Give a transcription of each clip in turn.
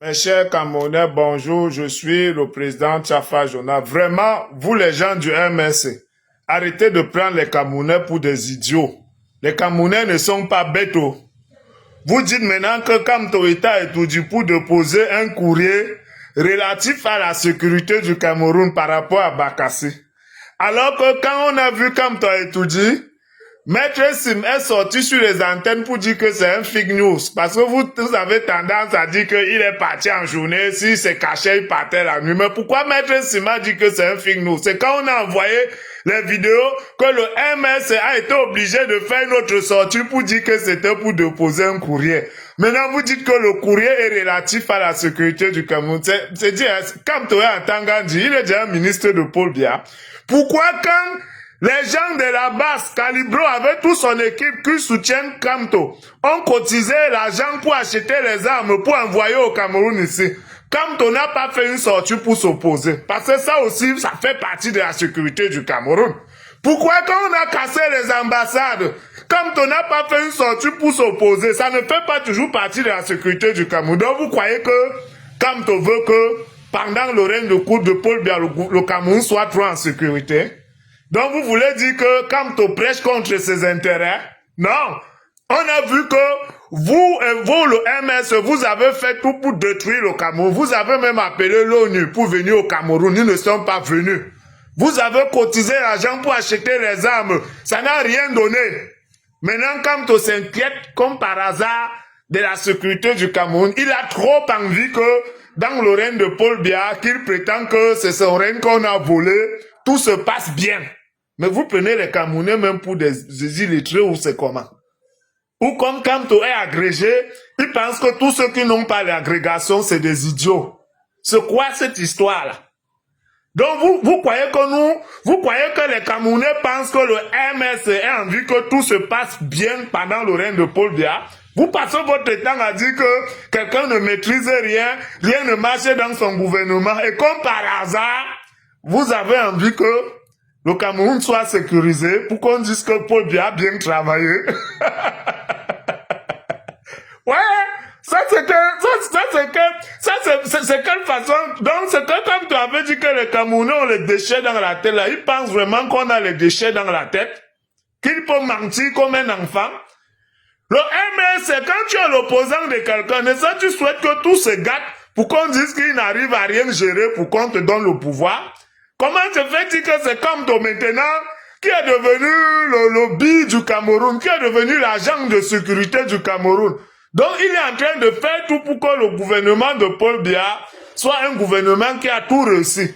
Mes chers Camerounais, bonjour, je suis le président Tchafa Jona. Vraiment, vous les gens du MSC, arrêtez de prendre les Camerounais pour des idiots. Les Camerounais ne sont pas bêtes. Vous dites maintenant que Kamto État est tout du pour déposer un courrier relatif à la sécurité du Cameroun par rapport à Bakassi. Alors que quand on a vu Kamto Étoudi, Maître Sim est sorti sur les antennes pour dire que c'est un fake news. Parce que vous avez tendance à dire qu'il est parti en journée, s'il s'est caché, il partait la nuit. Mais pourquoi Maître Sim a dit que c'est un fake news? C'est quand on a envoyé les vidéos que le MS a été obligé de faire une autre sortie pour dire que c'était pour déposer un courrier. Maintenant, vous dites que le courrier est relatif à la sécurité du Cameroun. C'est dit, comme Toya Tangandi, il est déjà ministre de Paul Biya. Pourquoi quand les gens de la base, Calibro, avec toute son équipe qui soutiennent Kamto, ont cotisé l'argent pour acheter les armes pour envoyer au Cameroun ici? Kamto n'a pas fait une sortie pour s'opposer. Parce que ça aussi, ça fait partie de la sécurité du Cameroun. Pourquoi quand on a cassé les ambassades, Kamto n'a pas fait une sortie pour s'opposer? Ça ne fait pas toujours partie de la sécurité du Cameroun. Donc vous croyez que Kamto veut que pendant le règne de cour de Paul Biya, le Cameroun soit trop en sécurité? Donc vous voulez dire que Kamto prêche contre ses intérêts? Non. On a vu que vous, le MS, vous avez fait tout pour détruire le Cameroun. Vous avez même appelé l'ONU pour venir au Cameroun. Ils ne sont pas venus. Vous avez cotisé l'argent pour acheter les armes. Ça n'a rien donné. Maintenant, Kamto s'inquiète comme par hasard de la sécurité du Cameroun. Il a trop envie que dans le règne de Paul Biya, qu'il prétend que c'est son règne qu'on a volé, tout se passe bien. Mais vous prenez les Camerounais même pour des illettrés ou c'est comment? Ou comme Kamto est agrégé, ils pensent que tous ceux qui n'ont pas l'agrégation, c'est des idiots. C'est quoi cette histoire-là? Donc vous croyez que vous croyez que les Camerounais pensent que le MS a envie que tout se passe bien pendant le règne de Paul Biya? Vous passez votre temps à dire que quelqu'un ne maîtrise rien, rien ne marche dans son gouvernement, et comme par hasard, vous avez envie que le Cameroun soit sécurisé pour qu'on dise que Paul Biya a bien travaillé. Ouais, c'est quelle façon? Donc c'est comme tu avais dit que les Camerounais ont les déchets dans la tête là. Ils pensent vraiment qu'on a les déchets dans la tête, qu'ils peuvent mentir comme un enfant. Le MS, c'est quand tu es l'opposant de quelqu'un, et ça tu souhaites que tout se gâte pour qu'on dise qu'il n'arrive à rien gérer pour qu'on te donne le pouvoir. Comment te fait-il que c'est comme toi maintenant qui est devenu le lobby du Cameroun, qui est devenu l'agent de sécurité du Cameroun? Donc il est en train de faire tout pour que le gouvernement de Paul Biya soit un gouvernement qui a tout réussi.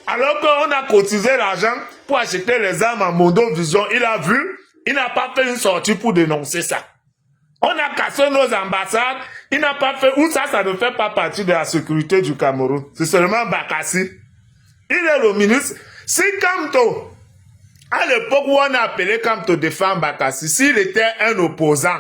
Alors qu'on a cotisé l'argent pour acheter les armes en Mondovision, il a vu, il n'a pas fait une sortie pour dénoncer ça. On a cassé nos ambassades, il n'a pas fait, ou ça ne fait pas partie de la sécurité du Cameroun. C'est seulement Bakassi. Il est le ministre. Si Kamto, à l'époque où on a appelé Kamto défendre Bakassi, s'il était un opposant,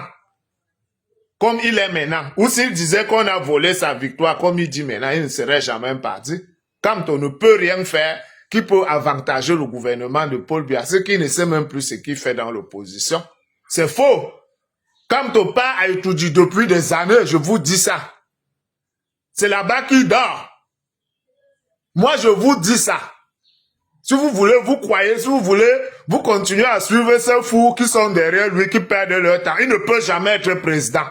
comme il est maintenant, ou s'il disait qu'on a volé sa victoire, comme il dit maintenant, il ne serait jamais parti. Kamto ne peut rien faire qui peut avantager le gouvernement de Paul Biya, ce qui ne sait même plus ce qu'il fait dans l'opposition. C'est faux. Kamto part à étudier depuis des années, je vous dis ça. C'est là-bas qu'il dort. Moi, je vous dis ça. Si vous voulez, vous croyez, si vous voulez, vous continuez à suivre ces fous qui sont derrière lui, qui perdent leur temps. Il ne peut jamais être président.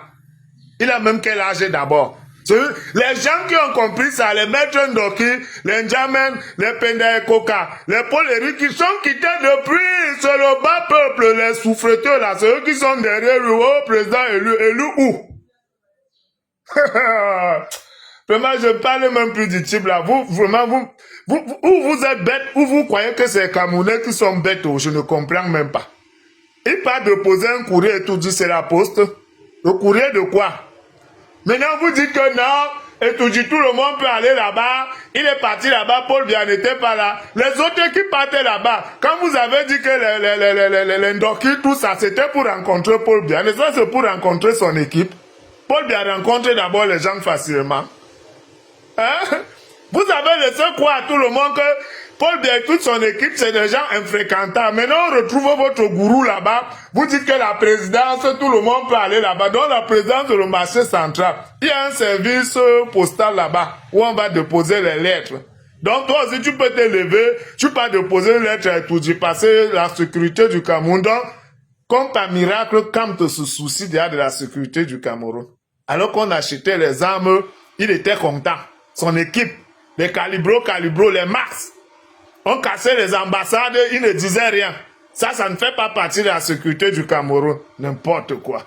Il a même quel âge d'abord? Les gens qui ont compris ça, les maîtres Ndoki, les Ndjamen, les Penda et Koka, les Paul Eric, qui sont quittés depuis, c'est le bas peuple, les souffreteux là, c'est eux qui sont derrière lui, oh, président élu où? Vraiment, je parle même plus du type là. Vous, vraiment, vous êtes bête, ou vous croyez que c'est les Camerounais qui sont bêtes, je ne comprends même pas. Il part de poser un courrier et tout dit c'est la poste. Le courrier de quoi? Maintenant, vous dites que non, et tout dit tout le monde peut aller là-bas. Il est parti là-bas, Paul Biya n'était pas là. Les autres qui partaient là-bas, quand vous avez dit que les Ndoki, tout ça, c'était pour rencontrer Paul Biya. Mais ça, c'est pour rencontrer son équipe. Paul Biya rencontre d'abord les gens facilement. Hein? Vous avez laissé croire à tout le monde que Paul Biya et toute son équipe, c'est des gens infréquentables. Maintenant, on retrouve votre gourou là-bas. Vous dites que la présidence, tout le monde peut aller là-bas. Dans la présidence de le marché central, il y a un service postal là-bas où on va déposer les lettres. Donc toi aussi, tu peux te lever, tu peux déposer une lettre et tout, j'ai passé la sécurité du Cameroun. Donc, comme par miracle, Cam se soucie déjà de la sécurité du Cameroun. Alors qu'on achetait les armes, il était content. Son équipe, les calibros, les Max, on cassait les ambassades, il ne disait rien. Ça ne fait pas partie de la sécurité du Cameroun. N'importe quoi.